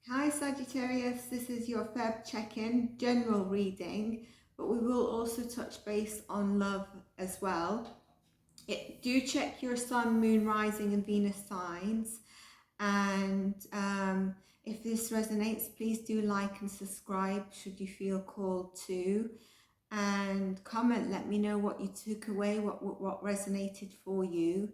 Hi Sagittarius, this is your Feb check-in, general reading, but we will also touch base on love as well. Do check your Sun, Moon, Rising and Venus signs, and if this resonates, please do like and subscribe should you feel called to, and comment, let me know what you took away, what resonated for you.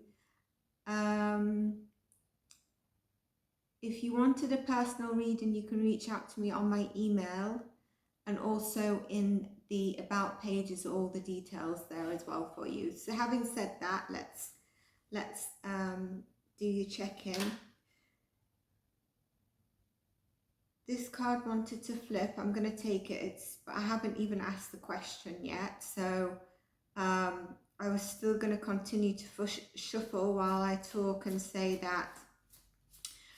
If you wanted a personal reading, you can reach out to me on my email, and also in the about pages, all the details there as well for you. So having said that, let's do your check-in. This card wanted to flip. I'm going to take it. But I haven't even asked the question yet, so I was still going to continue to shuffle while I talk and say that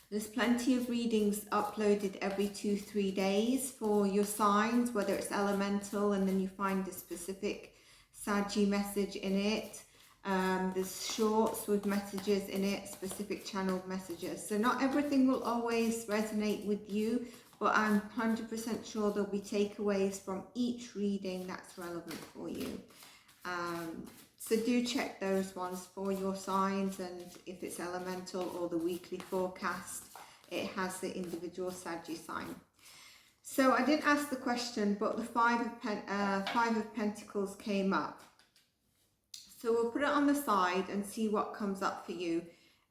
there's plenty of readings uploaded every 2-3 days for your signs, whether it's elemental and then you find a specific Saggy message in it. There's shorts with messages in it, specific channeled messages. So not everything will always resonate with you, but I'm 100% sure there'll be takeaways from each reading that's relevant for you. So do check those ones for your signs, and if it's elemental or the weekly forecast, it has the individual Saggy sign. So I didn't ask the question, but the Five of Pentacles came up. So we'll put it on the side and see what comes up for you.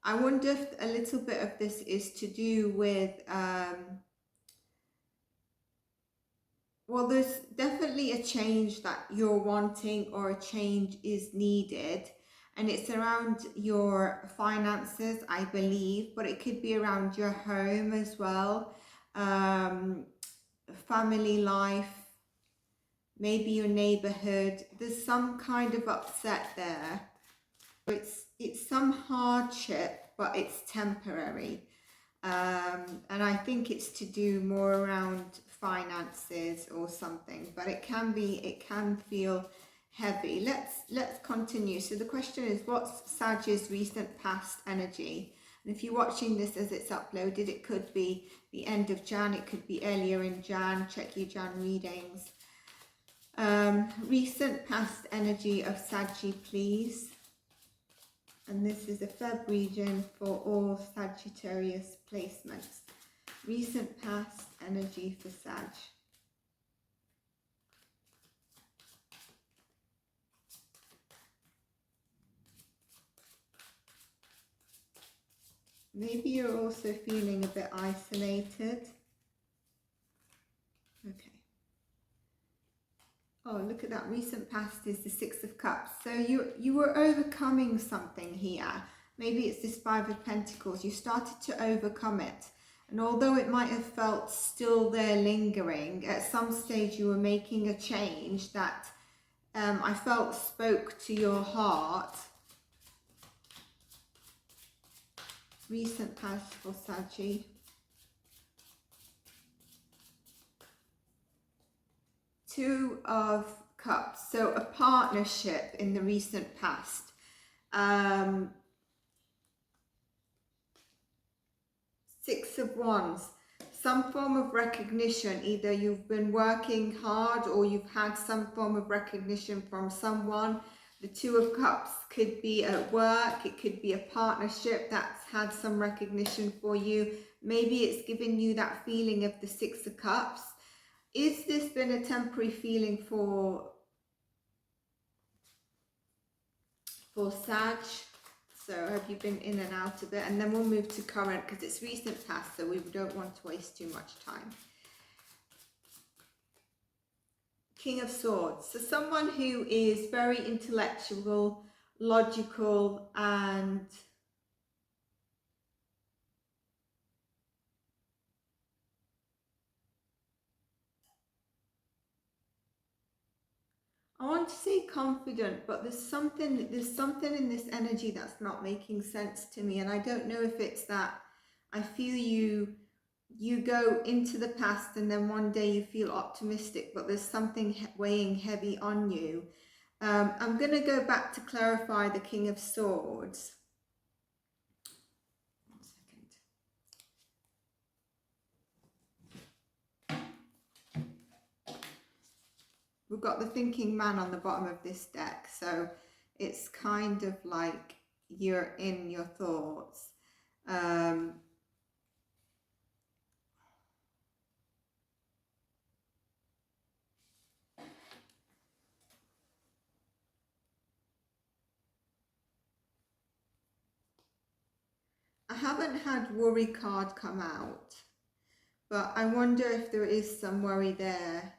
I wonder if a little bit of this is to do with well, there's definitely a change that you're wanting, or a change is needed, and it's around your finances, I believe, but it could be around your home as well, family life, maybe your neighborhood. There's some kind of upset there. It's some hardship, but it's temporary. And I think it's to do more around finances or something, but it can feel heavy. Let's continue. So the question is, what's Sag's recent past energy? And if you're watching this as it's uploaded, it could be the end of Jan, it could be earlier in Jan. Check your Jan readings. Recent past energy of Saggy, please. And this is a Feb region for all Sagittarius placements. Recent past energy for Sag. Maybe you're also feeling a bit isolated. Okay. Oh, look at that. Recent past is the Six of Cups. So you were overcoming something here. Maybe it's this Five of Pentacles. You started to overcome it. And although it might have felt still there lingering, at some stage you were making a change that I felt spoke to your heart. Recent past for Saggy. Two of Cups, so a partnership in the recent past. Six of Wands, some form of recognition. Either you've been working hard or you've had some form of recognition from someone. The Two of Cups could be at work, it could be a partnership that's had some recognition for you. Maybe it's given you that feeling of the Six of Cups. Is this been a temporary feeling for Sag? So have you been in and out of it? And then we'll move to current, because it's recent past, so we don't want to waste too much time. King of Swords. So someone who is very intellectual, logical, and I want to say confident, but there's something in this energy that's not making sense to me, and I don't know if it's that I feel you go into the past and then one day you feel optimistic, but there's something weighing heavy on you. I'm going to go back to clarify the King of Swords. We've got the thinking man on the bottom of this deck, so it's kind of like you're in your thoughts. I haven't had worry card come out, but I wonder if there is some worry there.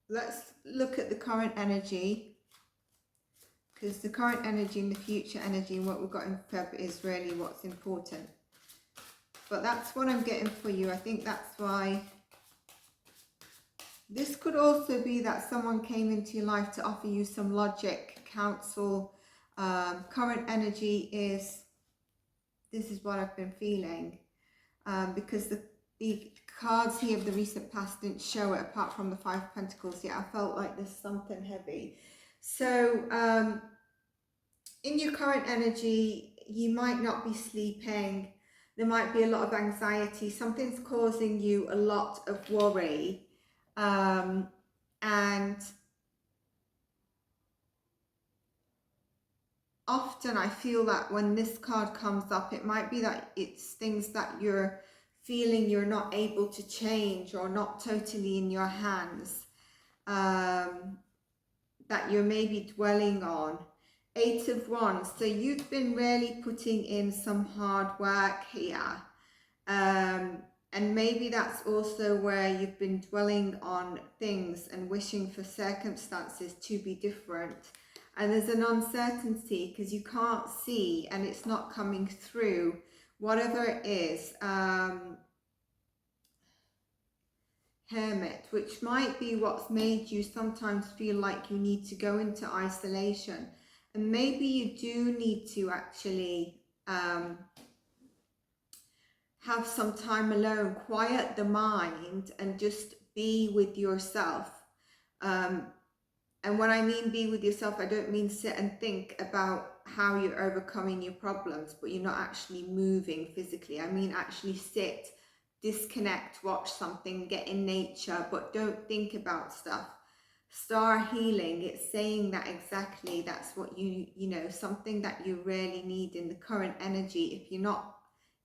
Let's look at the current energy, because the current energy and the future energy and what we've got in Feb is really what's important. But that's what I'm getting for you. I think that's why. This could also be that someone came into your life to offer you some logic, counsel. Current energy is, this is what I've been feeling. Because the cards here of the recent past didn't show it apart from the Five of Pentacles yet. I felt like there's something heavy. So in your current energy, you might not be sleeping. There might be a lot of anxiety. Something's causing you a lot of worry. And often I feel that when this card comes up, it might be that it's things that you're feeling you're not able to change or not totally in your hands, that you're maybe dwelling on. Eight of Wands. So you've been really putting in some hard work here. And maybe that's also where you've been dwelling on things and wishing for circumstances to be different. And there's an uncertainty because you can't see and it's not coming through. Whatever it is, Hermit, which might be what's made you sometimes feel like you need to go into isolation. And maybe you do need to actually have some time alone, quiet the mind and just be with yourself. And when I mean be with yourself, I don't mean sit and think about how you're overcoming your problems, but you're not actually moving physically. I mean actually sit, disconnect, watch something, get in nature, but don't think about stuff. Star healing, it's saying that exactly. That's what you know, something that you really need in the current energy.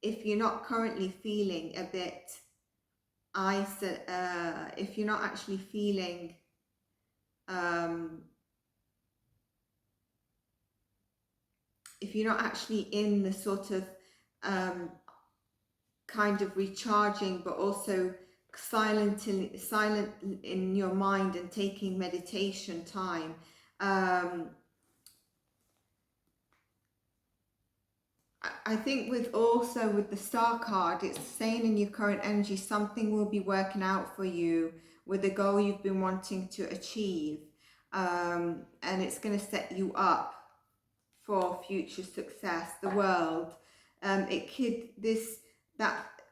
If you're not currently feeling a bit if you're not actually feeling if you're not actually in the sort of kind of recharging, but also silent in your mind and taking meditation time, I think with the Star card, it's saying in your current energy, something will be working out for you with a goal you've been wanting to achieve. And it's going to set you up for future success. The World.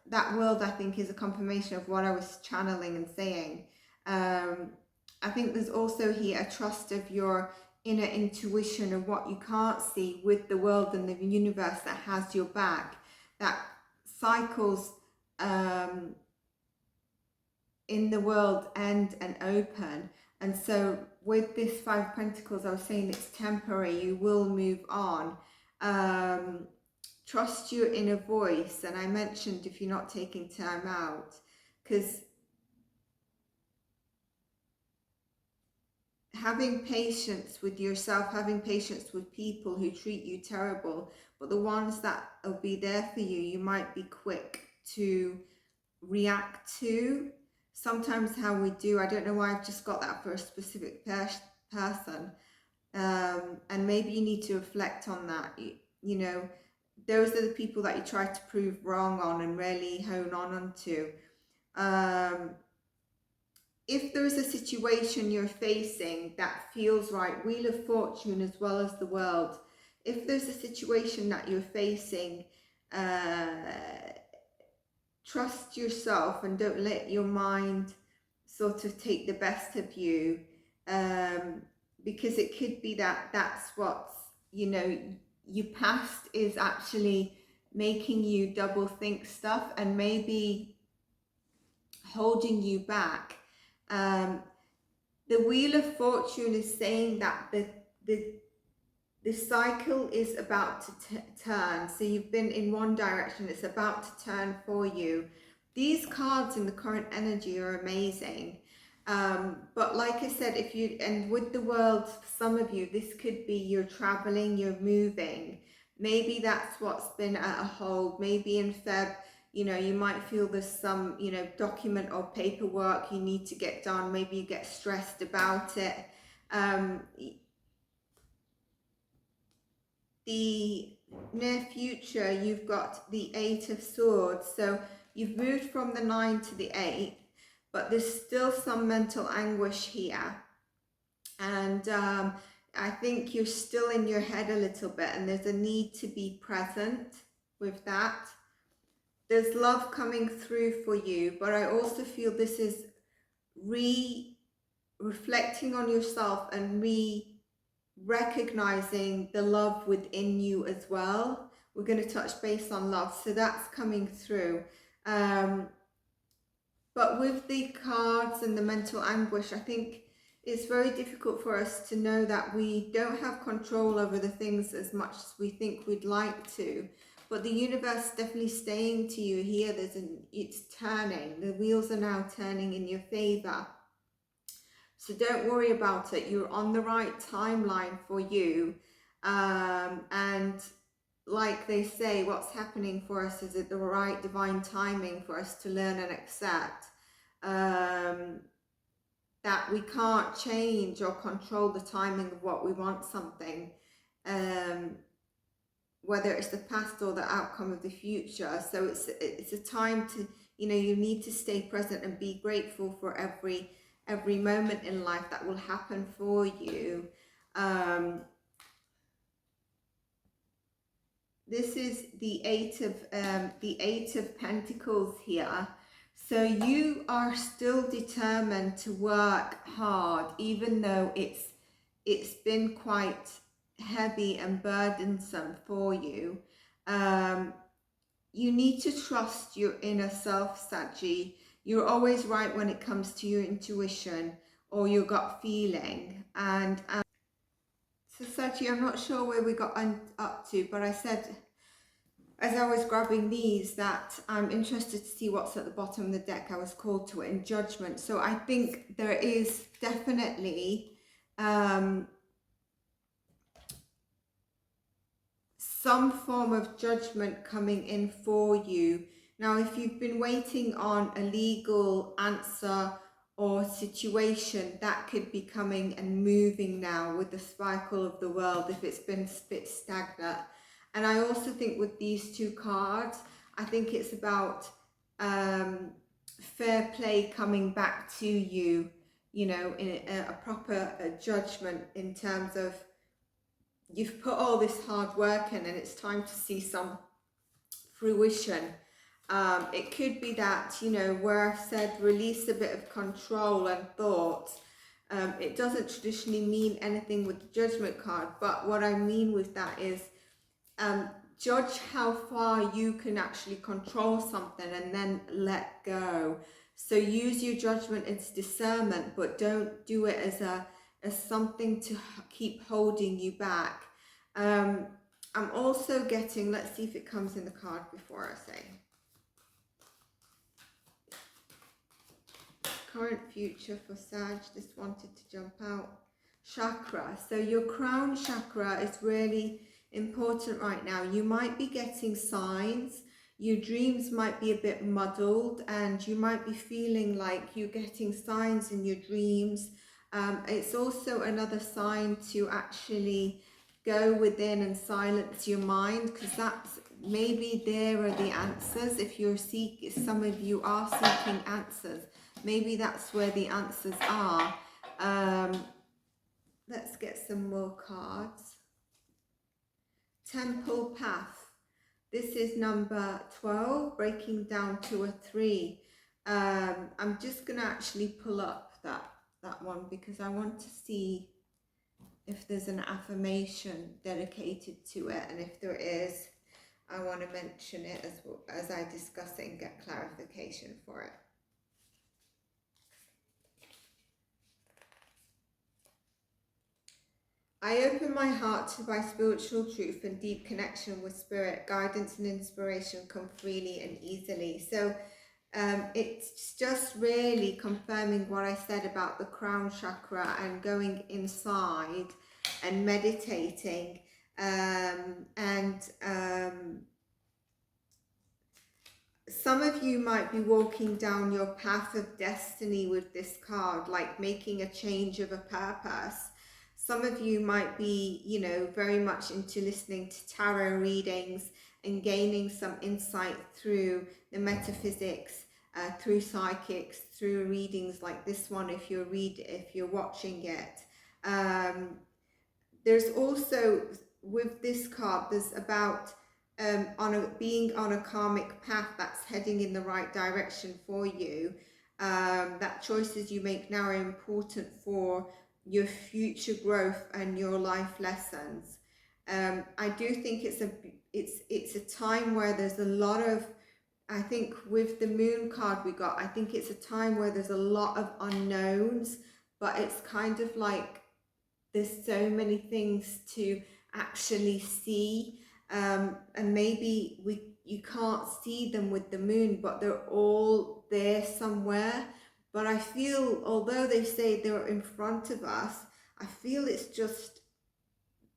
That world, I think, is a confirmation of what I was channeling and saying. I think there's also here a trust of your inner intuition of what you can't see, with the world and the universe that has your back, that cycles in the world end and open. And so with this Five of Pentacles, I was saying it's temporary, you will move on. Trust your inner voice. And I mentioned if you're not taking time out, because having patience with yourself, having patience with people who treat you terrible, but the ones that will be there for you, you might be quick to react to. Sometimes how we do, I don't know why I've just got that for a specific person. And maybe you need to reflect on that. You know, those are the people that you try to prove wrong on and really hone on onto. If there's a situation you're facing that feels right, Wheel of Fortune as well as the World, if there's a situation that you're facing, trust yourself and don't let your mind sort of take the best of you, because it could be that that's what's, you know, your past is actually making you double think stuff and maybe holding you back. The Wheel of Fortune is saying that the cycle is about to turn. So you've been in one direction, it's about to turn for you. These cards in the current energy are amazing. But like I said, and with the world, for some of you, this could be you're traveling, you're moving. Maybe that's what's been at a hold. Maybe in Feb, you might feel there's some, document or paperwork you need to get done. Maybe you get stressed about it. The near future, you've got the 8 of Swords. So you've moved from the 9 to the 8, but there's still some mental anguish here. And I think you're still in your head a little bit, and there's a need to be present with that. There's love coming through for you, but I also feel this is reflecting on yourself and recognizing the love within you as well. We're going to touch base on love, so that's coming through. But with the cards and the mental anguish, I think it's very difficult for us to know that we don't have control over the things as much as we think we'd like to. But the universe is definitely saying to you here, it's turning. The wheels are now turning in your favor. So don't worry about it. You're on the right timeline for you. And like they say, what's happening for us is at the right divine timing for us to learn and accept that we can't change or control the timing of what we want something. Whether it's the past or the outcome of the future. So it's a time to, you need to stay present and be grateful for every moment in life that will happen for you. This is the 8 of Pentacles here. So you are still determined to work hard, even though it's been quite heavy and burdensome for you. You need to trust your inner self, Saggy. You're always right when it comes to your intuition or your gut feeling. And so Saggy, I'm not sure where we got up to, but I said as I was grabbing these that I'm interested to see what's at the bottom of the deck. I was called to it in Judgment. So I think there is definitely some form of judgment coming in for you. Now, if you've been waiting on a legal answer or situation, that could be coming and moving now with the cycle of the world if it's been a bit stagnant. And I also think with these two cards, I think it's about fair play coming back to you, in a proper judgment in terms of you've put all this hard work in and it's time to see some fruition. It could be that, where I've said release a bit of control and thought, it doesn't traditionally mean anything with the Judgment card, but what I mean with that is judge how far you can actually control something and then let go. So use your judgment as discernment, but don't do it as something to keep holding you back. I'm also getting, let's see if it comes in the card before I say. Current future for Sag, just wanted to jump out. Chakra. So your crown chakra is really important right now. You might be getting signs. Your dreams might be a bit muddled and you might be feeling like you're getting signs in your dreams. It's also another sign to actually go within and silence your mind, because that's maybe there are the answers. If some of you are seeking answers, maybe that's where the answers are. Let's get some more cards. Temple Path. This is number 12, breaking down to a 3. I'm just going to actually pull up that one because I want to see if there's an affirmation dedicated to it, and if there is, I want to mention it as I discuss it and get clarification for it. I open my heart to my spiritual truth and deep connection with spirit. Guidance and inspiration come freely and easily. So it's just really confirming what I said about the crown chakra and going inside and meditating. Some of you might be walking down your path of destiny with this card, like making a change of a purpose. Some of you might be, you know, very much into listening to tarot readings and gaining some insight through the metaphysics, through psychics, through readings like this one if you're watching it. There's also, with this card, there's about being on a karmic path that's heading in the right direction for you. That choices you make now are important for your future growth and your life lessons. I do think it's a time where there's a lot of, I think with the moon card we got, I think it's a time where there's a lot of unknowns, but it's kind of like there's so many things to actually see, and maybe you can't see them with the moon, but they're all there somewhere. But I feel, although they say they're in front of us, I feel it's just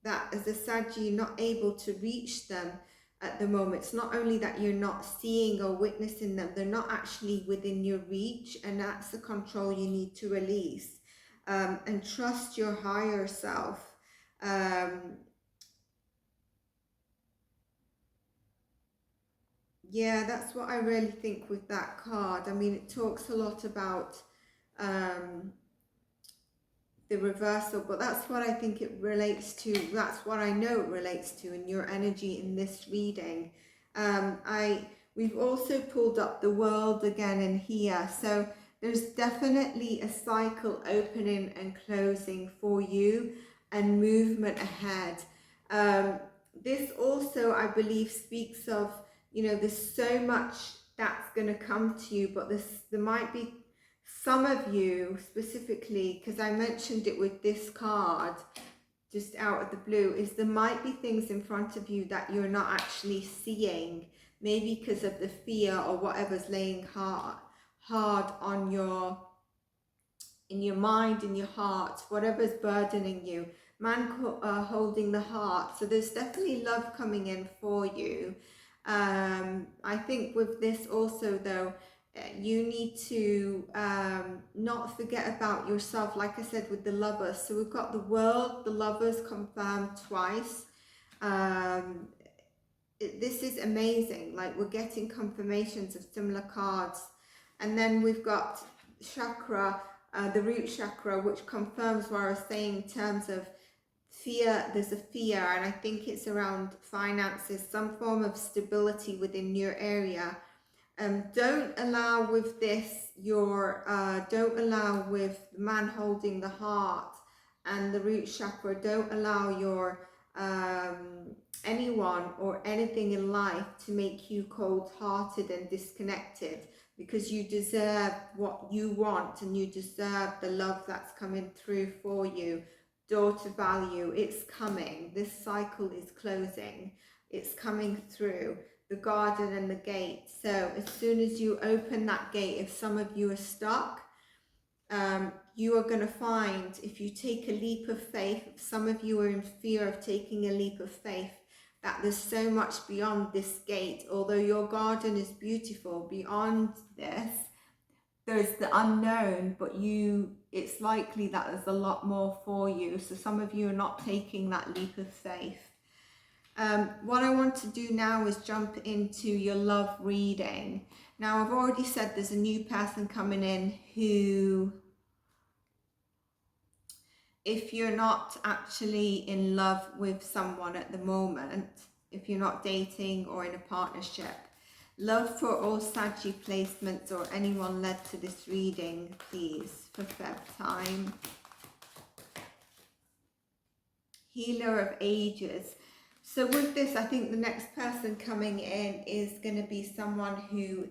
that as a Saggy, you're not able to reach them at the moment. It's not only that you're not seeing or witnessing them, they're not actually within your reach, and that's the control you need to release. And trust your higher self. Yeah, that's what I really think with that card. I mean, it talks a lot about the reversal, but that's what I think it relates to. That's what I know it relates to in your energy in this reading. We've also pulled up the world again in here, so there's definitely a cycle opening and closing for you and movement ahead. This also, I believe, speaks of, you know, there's so much that's going to come to you, but there might be some of you specifically, because I mentioned it with this card just out of the blue, is there might be things in front of you that you're not actually seeing, maybe because of the fear or whatever's laying hard on in your mind, in your heart, whatever's burdening you. Man holding the heart. So there's definitely love coming in for you. I think with this also though, you need to not forget about yourself, like I said with the lovers. So we've got the world, the lovers confirmed twice. This is amazing, like we're getting confirmations of similar cards. And then we've got chakra, the root chakra, which confirms what I was saying in terms of fear. There's a fear, and I think it's around finances, some form of stability within your area. Don't allow with this don't allow with the man holding the heart and the root chakra, don't allow your anyone or anything in life to make you cold-hearted and disconnected, because you deserve what you want and you deserve the love that's coming through for you. Daughter value, it's coming. This cycle is closing. It's coming through. The garden and the gate. So as soon as you open that gate, if some of you are stuck, you are going to find, if you take a leap of faith, if some of you are in fear of taking a leap of faith, that there's so much beyond this gate. Although your garden is beautiful, beyond this, there's the unknown, but it's likely that there's a lot more for you. So some of you are not taking that leap of faith. What I want to do now is jump into your love reading. Now, I've already said there's a new person coming in who, if you're not actually in love with someone at the moment, if you're not dating or in a partnership, love for all Saggy placements or anyone led to this reading, please, for Feb time. Healer of ages. So with this, I think the next person coming in is going to be someone who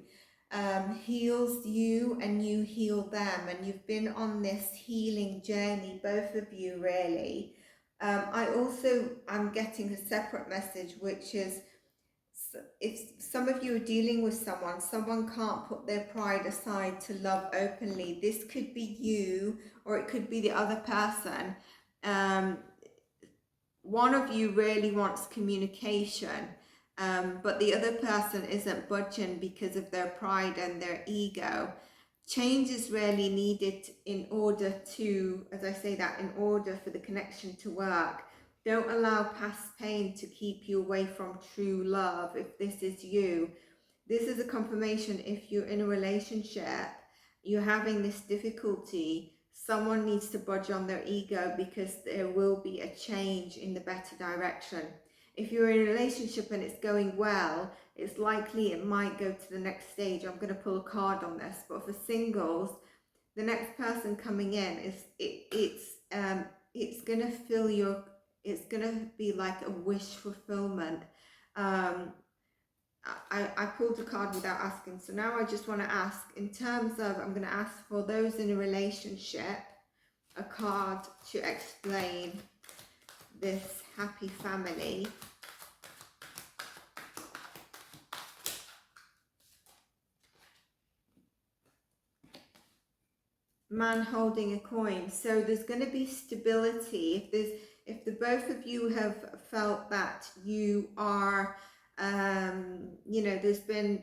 heals you and you heal them, and you've been on this healing journey, both of you really. I'm getting a separate message, which is if some of you are dealing with someone can't put their pride aside to love openly. This could be you, or it could be the other person. One of you really wants communication, but the other person isn't budging because of their pride and their ego. Change is really needed in order to, as I say that, in order for the connection to work. Don't allow past pain to keep you away from true love. If this is you, this is a confirmation. If you're in a relationship, you're having this difficulty, someone needs to budge on their ego, because there will be a change in the better direction. If you're in a relationship and it's going well, it's likely it might go to the next stage. I'm going to pull a card on this, but for singles, the next person coming in is it's going to fill your, it's going to be like a wish fulfillment. I pulled a card without asking, so now I just want to ask, in terms of, I'm going to ask for those in a relationship, a card to explain this happy family. Man holding a coin. So there's going to be stability. If the both of you have felt that you are, there's been,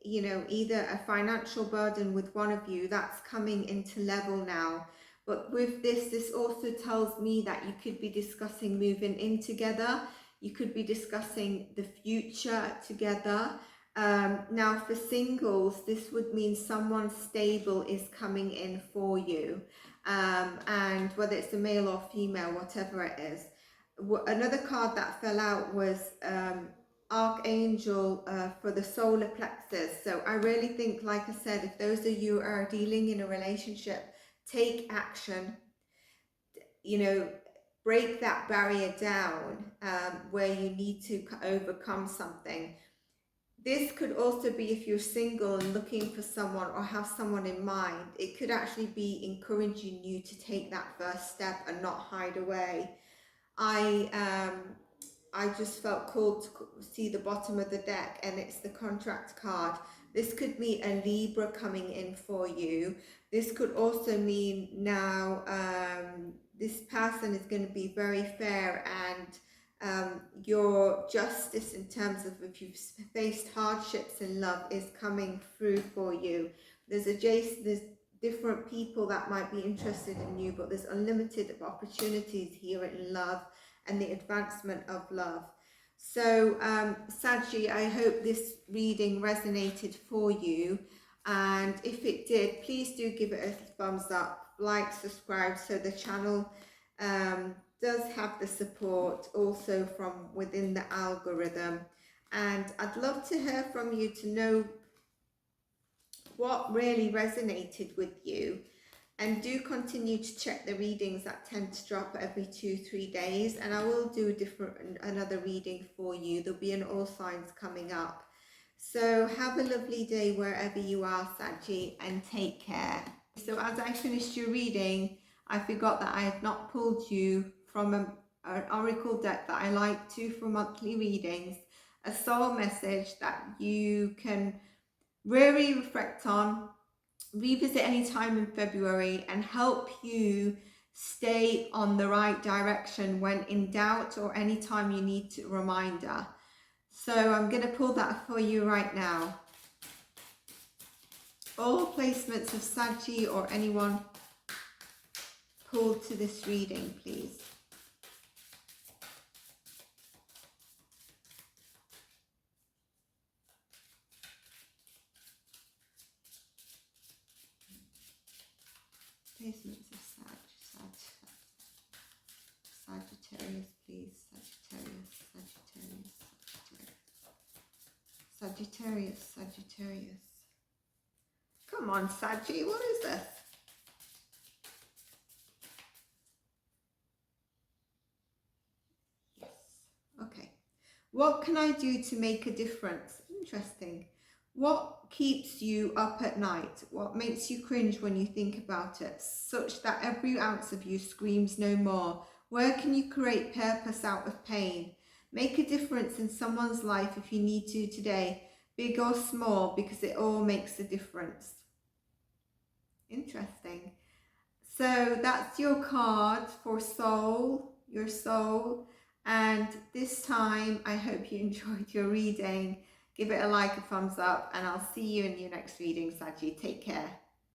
either a financial burden with one of you, that's coming into level now. But with this also tells me that you could be discussing moving in together. You could be discussing the future together. Now for singles, this would mean someone stable is coming in for you. And whether it's a male or female, whatever it is. Another card that fell out was Archangel for the solar plexus. So I really think, like I said, if those of you are dealing in a relationship, take action, break that barrier down where you need to overcome something. This could also be if you're single and looking for someone or have someone in mind. It could actually be encouraging you to take that first step and not hide away. I just felt called to see the bottom of the deck, and it's the contract card. This could mean a Libra coming in for you. This could also mean now this person is going to be very fair, and your justice in terms of if you've faced hardships in love is coming through for you. There's different people that might be interested in you, but there's unlimited opportunities here in love and the advancement of love. So Saggy, I hope this reading resonated for you, and if it did, please do give it a thumbs up, like, subscribe, so the channel does have the support also from within the algorithm. And I'd love to hear from you to know what really resonated with you. And do continue to check the readings that tend to drop every 2-3 days, and I will do another reading for you. There'll be an all signs coming up. So have a lovely day wherever you are, Saggy, and take care. So as I finished your reading, I forgot that I had not pulled you from an oracle deck that I like to for monthly readings, a soul message that you can really reflect on, revisit any time in February, and help you stay on the right direction when in doubt or anytime you need a reminder. So I'm going to pull that for you right now. All placements of Saggy or anyone pulled to this reading, please. Placements of Sagittarius, please. Sagittarius. Come on, Saggy, what is this? Yes. Okay. What can I do to make a difference? Interesting. What keeps you up at night? What makes you cringe when you think about it, such that every ounce of you screams no more? Where can you create purpose out of pain? Make a difference in someone's life if you need to today, big or small, because it all makes a difference. Interesting. So that's your card for soul, your soul. And this time, I hope you enjoyed your reading. Give it a like, a thumbs up, and I'll see you in your next reading, Saji. Take care.